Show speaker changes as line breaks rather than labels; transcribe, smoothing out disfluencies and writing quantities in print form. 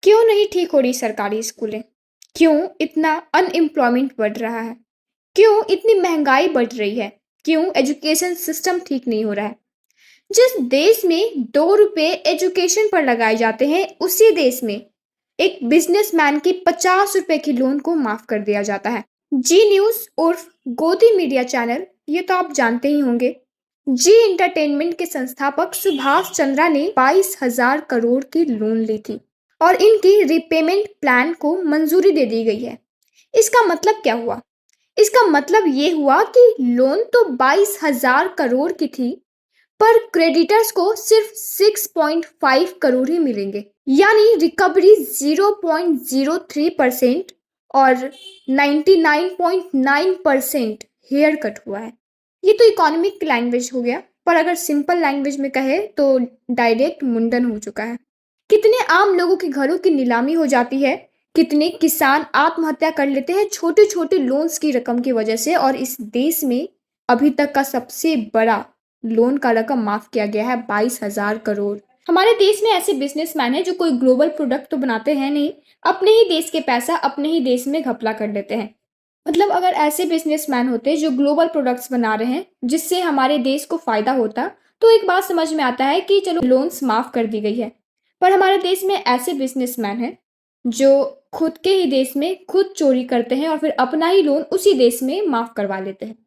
क्यों नहीं ठीक हो रही सरकारी स्कूलें? क्यों इतना अनएम्प्लॉयमेंट बढ़ रहा है? क्यों इतनी महंगाई बढ़ रही है? क्यों एजुकेशन सिस्टम ठीक नहीं हो रहा है? जिस देश में 2 रुपए एजुकेशन पर लगाए जाते हैं, उसी देश में एक बिजनेसमैन की 50 रुपए की लोन को माफ कर दिया जाता है। जी न्यूज उर्फ गोदी मीडिया चैनल, ये तो आप जानते ही होंगे। जी इंटरटेनमेंट के संस्थापक सुभाष चंद्रा ने 22,000 करोड़ की लोन ली थी और इनकी रिपेमेंट प्लान को मंजूरी दे दी गई है। इसका मतलब क्या हुआ? इसका मतलब ये हुआ कि लोन तो 22,000 करोड़ की थी, पर क्रेडिटर्स को सिर्फ 6.5 करोड़ ही मिलेंगे। यानी रिकवरी 0.03% और 99.9% हेयर कट हुआ है। ये तो इकोनॉमिक लैंग्वेज हो गया, पर अगर सिंपल लैंग्वेज में कहे तो डायरेक्ट मुंडन हो चुका है। कितने आम लोगों के घरों की नीलामी हो जाती है, कितने किसान आत्महत्या कर लेते हैं छोटे छोटे लोन्स की रकम की वजह से, और इस देश में अभी तक का सबसे बड़ा लोन का रकम माफ किया गया है 22,000 करोड़। हमारे देश में ऐसे बिजनेसमैन हैं जो कोई ग्लोबल प्रोडक्ट तो बनाते हैं नहीं, अपने ही देश के पैसा अपने ही देश में घपला कर लेते हैं। मतलब अगर ऐसे बिजनेसमैन होते जो ग्लोबल प्रोडक्ट्स बना रहे हैं जिससे हमारे देश को फायदा होता, तो एक बात समझ में आता है कि चलो लोन्स माफ कर दी गई है। पर हमारे देश में ऐसे बिजनेसमैन हैं जो खुद के ही देश में खुद चोरी करते हैं और फिर अपना ही लोन उसी देश में माफ करवा लेते हैं।